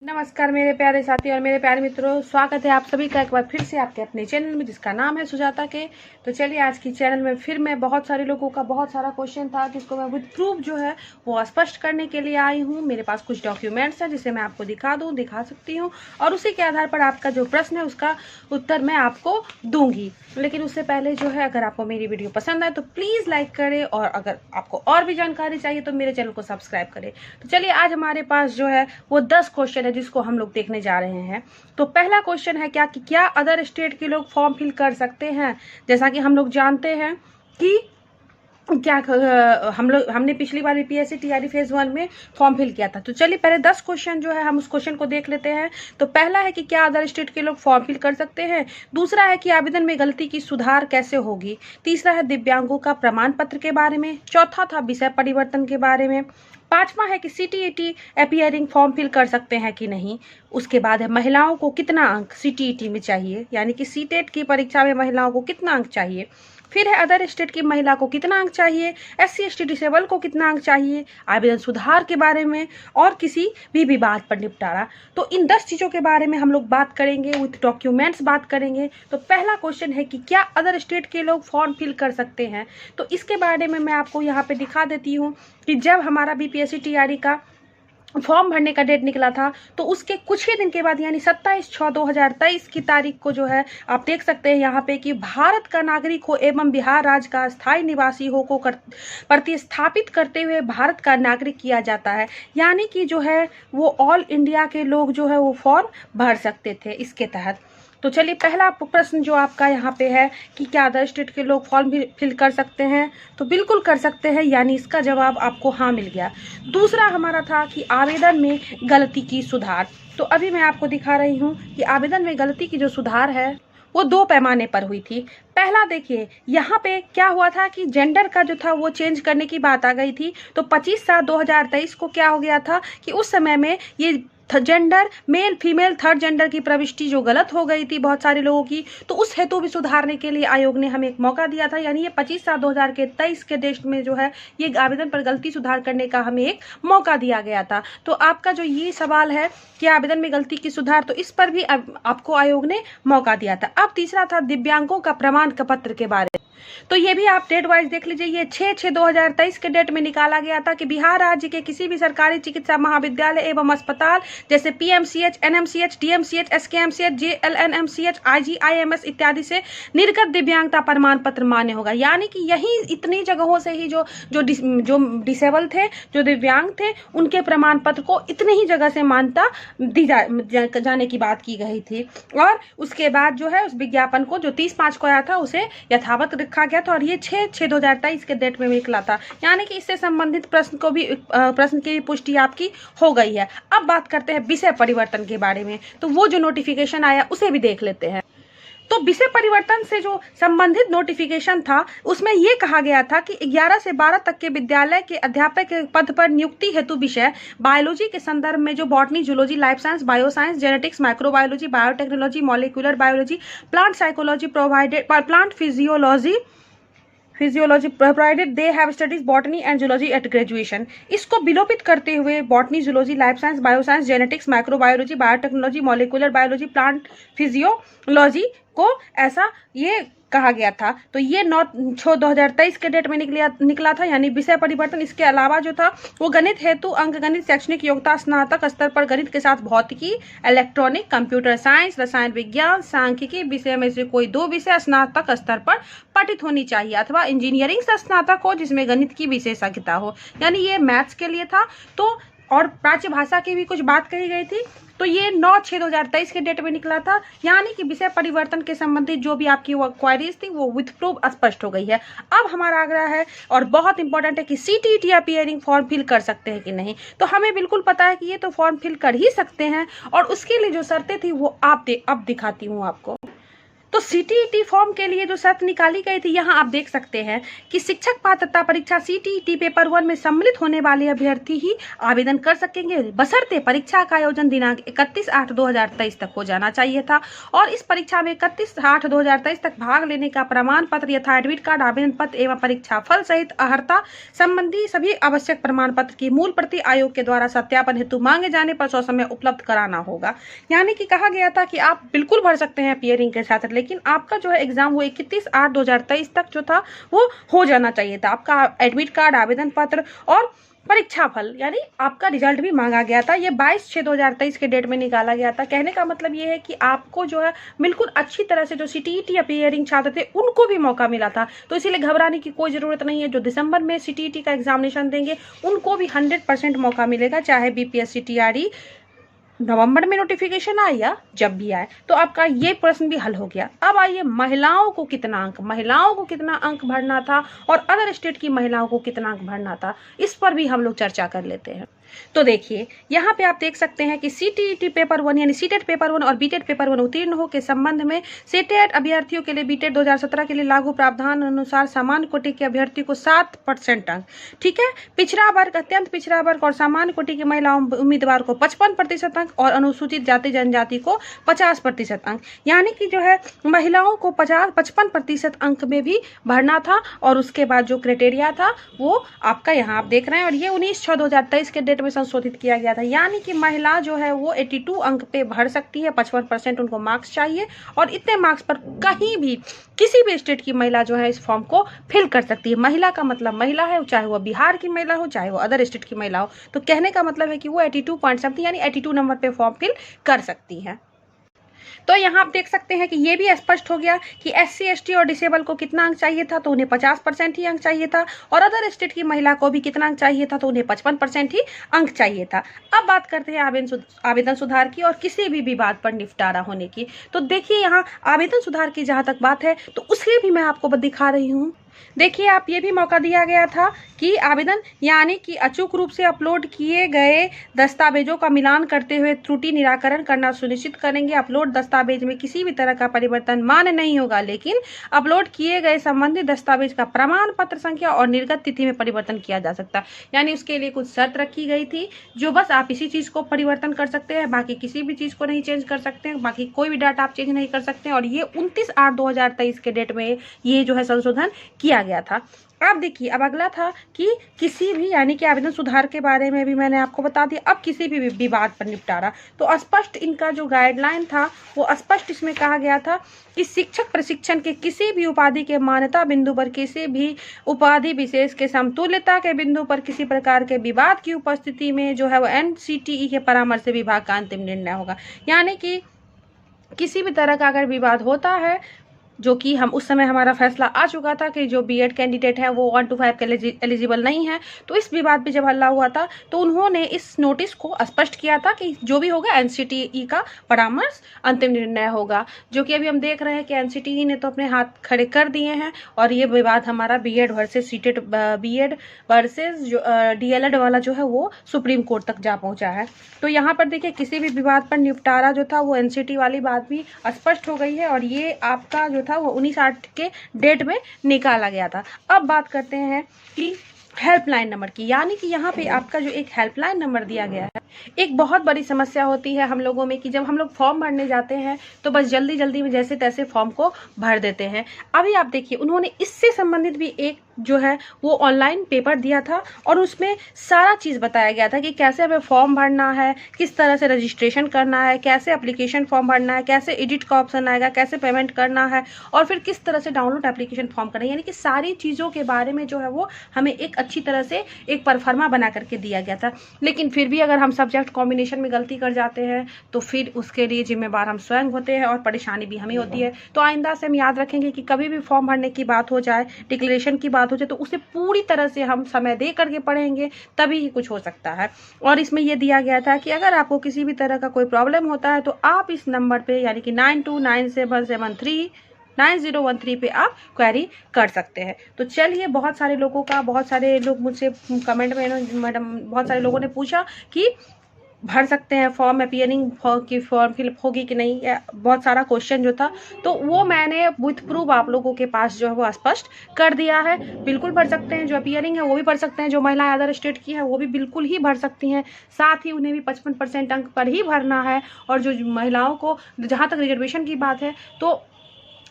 नमस्कार मेरे प्यारे साथी और मेरे प्यारे मित्रों, स्वागत है आप सभी का एक बार फिर से आपके अपने चैनल में जिसका नाम है सुजाता के। तो चलिए आज की चैनल में फिर मैं बहुत सारे लोगों का बहुत सारा क्वेश्चन था जिसको मैं विद प्रूफ जो है वो स्पष्ट करने के लिए आई हूँ। मेरे पास कुछ डॉक्यूमेंट्स हैं जिसे मैं आपको दिखा सकती हूँ और उसी के आधार पर आपका जो प्रश्न है उसका उत्तर मैं आपको दूंगी। लेकिन उससे पहले जो है, अगर आपको मेरी वीडियो पसंद आए तो प्लीज़ लाइक करें और अगर आपको और भी जानकारी चाहिए तो मेरे चैनल को सब्सक्राइब करें। तो चलिए आज हमारे पास जो है वो 10 क्वेश्चन है जिसको हम लोग देखने जा रहे हैं। तो पहला क्वेश्चन है क्या अदर स्टेट के लोग फॉर्म फिल कर सकते हैं। जैसा कि हम लोग जानते हैं कि हमने पिछली बार बीपीएससी टीआरई फेज 1 में फॉर्म फिल किया था। तो चलिए पहले 10 क्वेश्चन जो है हम उस क्वेश्चन को देख लेते हैं। तो पहला है कि क्या अदर स्टेट के लोग फॉर्म फिल कर सकते हैं। दूसरा है कि आवेदन में गलती की सुधार कैसे होगी। तीसरा है दिव्यांगों का प्रमाण पत्र के बारे में। चौथा था विषय परिवर्तन के बारे में। पांचवा है कि सीटीईटी अपीयरिंग फॉर्म फिल कर सकते हैं कि नहीं। उसके बाद है महिलाओं को कितना अंक सीटीईटी में चाहिए, यानी कि सीटेट की परीक्षा में महिलाओं को कितना अंक चाहिए। फिर है अदर स्टेट की महिला को कितना अंक चाहिए, SC ST डिसेबल को कितना अंक चाहिए, आवेदन सुधार के बारे में और किसी भी विवाद पर निपटारा। तो इन 10 चीज़ों के बारे में हम लोग बात करेंगे, विथ डॉक्यूमेंट्स बात करेंगे। तो पहला क्वेश्चन है कि क्या अदर स्टेट के लोग फॉर्म फिल कर सकते हैं। तो इसके बारे में मैं आपको यहाँ पे दिखा देती हूँ कि जब हमारा बीपीएससी टीआरई का फॉर्म भरने का डेट निकला था तो उसके कुछ ही दिन के बाद यानी 27/6/2023 की तारीख को जो है आप देख सकते हैं यहाँ पे कि भारत का नागरिक हो एवं बिहार राज्य का स्थायी निवासी हो को प्रतिस्थापित करते हुए भारत का नागरिक किया जाता है। यानी कि जो है वो ऑल इंडिया के लोग जो है वो फॉर्म भर सकते थे इसके तहत। तो चलिए पहला प्रश्न जो आपका यहाँ पे है कि क्या अदर स्टेट के लोग फॉर्म फिल कर सकते हैं। तो बिल्कुल कर सकते हैं, यानी इसका जवाब आपको हाँ मिल गया। दूसरा हमारा था कि आवेदन में गलती की सुधार। तो अभी मैं आपको दिखा रही हूँ कि आवेदन में गलती की जो सुधार है वो 2 पैमाने पर हुई थी। पहला देखिए यहाँ पे क्या हुआ था कि जेंडर का जो था वो चेंज करने की बात आ गई थी। तो 25/7/2023 को क्या हो गया था कि उस समय में ये gender male female third gender की प्रविष्टि जो गलत हो गई थी बहुत सारे लोगों की, तो उस हेतु भी सुधारने के लिए आयोग ने हमें एक मौका दिया था। यानी ये 25/7/2023 के डेट में जो है ये आवेदन पर गलती सुधार करने का हमें एक मौका दिया गया था। तो आपका जो ये सवाल है कि आवेदन में गलती की सुधार, तो इस पर भी आपको आयोग ने मौका दिया था। अब तीसरा था दिव्यांगों का प्रमाण पत्र के बारे में। तो ये भी आप डेट वाइज देख लीजिए, ये 6/6/2023 के डेट में निकाला गया था कि बिहार राज्य के किसी भी सरकारी चिकित्सा महाविद्यालय एवं अस्पताल जैसे PMCH, NMCH, DMCH, SKMCH, JLNMCH, IGIMS इत्यादि से निर्गत दिव्यांगता प्रमाण पत्र मान्य होगा। यानी कि यही इतनी जगहों से ही जो डिसेबल थे, जो दिव्यांग थे, उनके प्रमाण पत्र को इतनी ही जगह से मान्यता दी जाने की बात की गई थी। और उसके बाद जो है उस विज्ञापन को जो 30/5 को आया था उसे यथावत रखा गया था और ये 6/6/2023 के डेट में निकला था। यानी कि इससे संबंधित प्रश्न की पुष्टि आपकी हो गई है। अब बात करते हैं विषय परिवर्तन के बारे में। तो वो जो नोटिफिकेशन आया उसे भी देख लेते हैं। तो विषय परिवर्तन से जो संबंधित नोटिफिकेशन था उसमें ये कहा गया था कि 11 से 12 तक के विद्यालय के अध्यापक के पद पर नियुक्ति हेतु विषय बायोलॉजी के संदर्भ में जो botany, zoology, life science, bioscience, genetics, microbiology, biotechnology, molecular biology, plant psychology plant physiology provided they have studies botany and zoology at graduation, इसको विलोपित करते हुए botany, zoology, life science, bioscience, genetics, microbiology, biotechnology, molecular biology, plant physiology को ऐसा ये कहा गया था। तो ये 9/6/2023 के डेट में निकला था, यानी विषय परिवर्तन। इसके अलावा जो था वो गणित हेतु अंकगणित शैक्षणिक योग्यता स्नातक स्तर पर गणित के साथ भौतिकी, इलेक्ट्रॉनिक, कंप्यूटर साइंस, रसायन विज्ञान, सांख्यिकी विषय में से कोई 2 विषय स्नातक स्तर पर पठित होनी चाहिए अथवा इंजीनियरिंग से स्नातक हो जिसमें गणित की विशेषज्ञता हो। यानी ये मैथ्स के लिए था। तो और प्राच्य भाषा की भी कुछ बात कही गई थी। तो ये 9/6/2023 के डेट में निकला था। यानी कि विषय परिवर्तन के संबंधित जो भी आपकी वो क्वारीज थी वो विथ प्रूफ स्पष्ट हो गई है। अब हमारा आग्रह है और बहुत इंपॉर्टेंट है कि सीटीईटी अपीयरिंग फॉर्म फिल कर सकते हैं कि नहीं। तो हमें बिल्कुल पता है कि ये तो फॉर्म फिल कर ही सकते हैं और उसके लिए जो शर्तें थी वो अब दिखाती हूँ आपको। तो तो सीटीईटी फॉर्म के लिए जो शर्त निकाली गई थी, यहाँ आप देख सकते हैं कि शिक्षक पात्रता परीक्षा सीटीईटी पेपर 1 में सम्मिलित होने वाले अभ्यर्थी ही आवेदन कर सकेंगे, बशर्ते परीक्षा का आयोजन दिनांक 31/8/2023 तक हो जाना चाहिए था। और इस परीक्षा में 31/8/2023 तक भाग लेने का प्रमाण पत्र यथा एडमिट कार्ड, आवेदन पत्र एवं परीक्षा फल सहित अर्हता संबंधी सभी आवश्यक प्रमाण पत्र की मूल प्रति आयोग के द्वारा सत्यापन हेतु मांगे जाने पर ससमय उपलब्ध कराना होगा। यानी कि कहा गया था कि आप बिल्कुल भर सकते हैं पियरिंग के साथ, लेकिन आपका जो है एग्जाम वो 31/8/2023 तक जो था वो हो जाना चाहिए था। आपका एडमिट कार्ड, आवेदन पत्र और परीक्षा फल यानी आपका रिजल्ट भी मांगा गया था। ये 22/6/2023 के डेट में निकाला गया था। कहने का मतलब ये है कि आपको जो है बिल्कुल अच्छी तरह से जो सीटीईटी अपीयरिंग छात्र थे उनको भी मौका मिला था, तो इसीलिए घबराने की कोई ज़रूरत नहीं है। जो दिसंबर में सीटीईटी का एग्जामिनेशन देंगे उनको भी 100% मौका मिलेगा, चाहे बीपीएससी टीआरई नवंबर में नोटिफिकेशन आए या जब भी आए। तो आपका ये प्रश्न भी हल हो गया। अब आइए महिलाओं को कितना अंक भरना था और अदर स्टेट की महिलाओं को कितना अंक भरना था, इस पर भी हम लोग चर्चा कर लेते हैं। तो देखिए यहाँ पे आप देख सकते हैं कि सीटीईटी पेपर 1 यानी सीटेट पेपर 1 और बीटेट पेपर 1 उत्तीर्ण हो के संबंध में सीटेट अभ्यर्थियों के लिए बीटेट 2017 के लिए लागू प्रावधान अनुसार सामान्य कोटि के अभ्यर्थी को 7% अंक, ठीक है। पिछड़ा वर्ग, अत्यंत पिछड़ा वर्ग और सामान्य कोटि की महिला उम्मीदवार को 55% अंक और अनुसूचित जाति जनजाति को 50% अंक, यानी कि जो है महिलाओं को 55% अंक में भी भरना था। और उसके बाद जो क्राइटेरिया था वो आपका यहाँ आप देख रहे हैं, और ये 19/6/2023 के में संशोधित किया गया था। यानी कि महिला जो है वो 82 अंक पे भर सकती है, 55% उनको मार्क्स चाहिए और इतने मार्क्स पर कहीं भी किसी भी स्टेट की महिला जो है इस फॉर्म को फिल कर सकती है। महिला का मतलब महिला है, चाहे वो बिहार की महिला हो, चाहे वो अदर स्टेट की महिला हो। तो कहने का मतलब है कि वो 82 पॉइंट समथिंग यानी 82 नंबर पे फॉर्म फिल कर सकती है। तो यहाँ आप देख सकते हैं कि ये भी स्पष्ट हो गया कि SC ST और डिसेबल को कितना अंक चाहिए था, तो उन्हें 50% ही अंक चाहिए था, और अदर स्टेट की महिला को भी कितना अंक चाहिए था, तो उन्हें 55% ही अंक चाहिए था। अब बात करते हैं आवेदन सुधार की और किसी भी विवाद पर निपटारा होने की। तो देखिए यहाँ आवेदन सुधार की जहाँ तक बात है तो उसके भी मैं आपको दिखा रही हूँ। देखिए आप ये भी मौका दिया गया था कि आवेदन यानी कि अचूक रूप से अपलोड किए गए दस्तावेजों का मिलान करते हुए त्रुटि निराकरण करना सुनिश्चित करेंगे। अपलोड दस्तावेज में किसी भी तरह का परिवर्तन मान्य नहीं होगा, लेकिन अपलोड किए गए संबंधित दस्तावेज का प्रमाण पत्र संख्या और निर्गत तिथि में परिवर्तन किया जा सकता है। यानी उसके लिए कुछ शर्त रखी गई थी, जो बस आप इसी चीज़ को परिवर्तन कर सकते हैं, बाकी किसी भी चीज़ को नहीं चेंज कर सकते हैं, बाकी कोई भी डाटा आप चेंज नहीं कर सकते हैं। और ये 29/8/2023 के डेट में ये जो है संशोधन किया गया था। अब देखिए अब अगला था कि किसी भी यानी कि आवेदन सुधार के बारे में भी मैंने आपको बता दिया। अब किसी भी विवाद पर निपटारा, तो स्पष्ट इनका जो गाइडलाइन था वो स्पष्ट इसमें कहा गया था कि शिक्षक प्रशिक्षण के किसी भी उपाधि के मान्यता बिंदु पर किसी भी उपाधि विशेष के समतुल्यता के बिंदु पर किसी प्रकार के विवाद की उपस्थिति में जो है वो NCTE के परामर्श से विभाग का अंतिम निर्णय होगा। यानी कि किसी भी तरह का अगर विवाद होता है, जो कि हम उस समय हमारा फैसला आ चुका था कि जो बीएड कैंडिडेट है वो 1 to 5 के एलिजिबल नहीं है, तो इस विवाद पे जब हल्ला हुआ था तो उन्होंने इस नोटिस को स्पष्ट किया था कि जो भी होगा NCTE का परामर्श अंतिम निर्णय होगा। जो कि अभी हम देख रहे हैं कि NCTE ने तो अपने हाथ खड़े कर दिए हैं और ये विवाद हमारा B Ed versus CTET B Ed versus जो DLED वाला जो है वो सुप्रीम कोर्ट तक जा पहुंचा है। तो यहाँ पर देखिए किसी भी विवाद पर निपटारा जो था वो NCTE वाली बात भी स्पष्ट हो गई है, और ये आपका जो था वो 19/8 के डेट में निकाला गया था। अब बात करते हैं कि हेल्पलाइन नंबर की, यानी कि यहाँ पे आपका जो एक हेल्पलाइन नंबर दिया गया है। एक बहुत बड़ी समस्या होती है हम लोगों में कि जब हम लोग फॉर्म भरने जाते हैं तो बस जल्दी जल्दी में जैसे तैसे फॉर्म को भर देते हैं। अभी आप देखिए उन्होंने इससे संबंधित भी एक जो है वो ऑनलाइन पेपर दिया था और उसमें सारा चीज़ बताया गया था कि कैसे हमें फॉर्म भरना है, किस तरह से रजिस्ट्रेशन करना है, कैसे एप्लीकेशन फॉर्म भरना है, कैसे एडिट का ऑप्शन आएगा, कैसे पेमेंट करना है और फिर किस तरह से डाउनलोड एप्लीकेशन फॉर्म करना है। यानी कि सारी चीज़ों के बारे में जो है वो हमें एक अच्छी तरह से एक परफॉर्मा बना करके दिया गया था। लेकिन फिर भी अगर हम सब्जेक्ट कॉम्बिनेशन में गलती कर जाते हैं तो फिर उसके लिए जिम्मेवार हम स्वयं होते हैं और परेशानी भी हमें होती है। तो आइंदा से हम याद रखेंगे कि कभी भी फॉर्म भरने की बात हो जाए, डिक्लेरेशन की बात हो जाए, तो उसे पूरी तरह से हम समय दे करके पढ़ेंगे, तभी ही कुछ हो सकता है। और इसमें यह दिया गया था कि अगर आपको किसी भी तरह का कोई प्रॉब्लम होता है तो आप इस नंबर पे यानी कि 9297739013 पे आप क्वेरी कर सकते हैं। तो चलिए बहुत सारे लोग मुझसे कमेंट में मैडम बहुत सारे लोगों ने पूछा कि भर सकते हैं फॉर्म, अपीयरिंग की फॉर्म फिलअप होगी कि नहीं, या बहुत सारा क्वेश्चन जो था, तो वो मैंने विथ प्रूफ आप लोगों के पास जो है वो स्पष्ट कर दिया है। बिल्कुल भर सकते हैं, जो अपीयरिंग है वो भी भर सकते हैं, जो महिलाएं अदर स्टेट की है वो भी बिल्कुल ही भर सकती हैं। साथ ही उन्हें भी 55% अंक पर ही भरना है। और जो महिलाओं को, जहाँ तक रिजर्वेशन की बात है, तो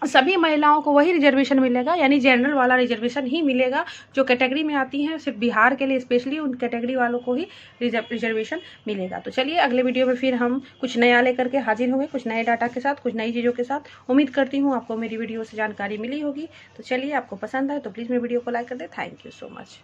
सभी महिलाओं को वही रिजर्वेशन मिलेगा, यानी जनरल वाला रिजर्वेशन ही मिलेगा। जो कैटेगरी में आती हैं सिर्फ बिहार के लिए स्पेशली उन कैटेगरी वालों को ही रिजर्वेशन मिलेगा। तो चलिए अगले वीडियो में फिर हम कुछ नया लेकर के हाजिर होंगे, कुछ नए डाटा के साथ, कुछ नई चीज़ों के साथ। उम्मीद करती हूँ आपको मेरी वीडियो से जानकारी मिली होगी। तो चलिए, आपको पसंद आए तो प्लीज़ मेरी वीडियो को लाइक कर दें। Thank you so much.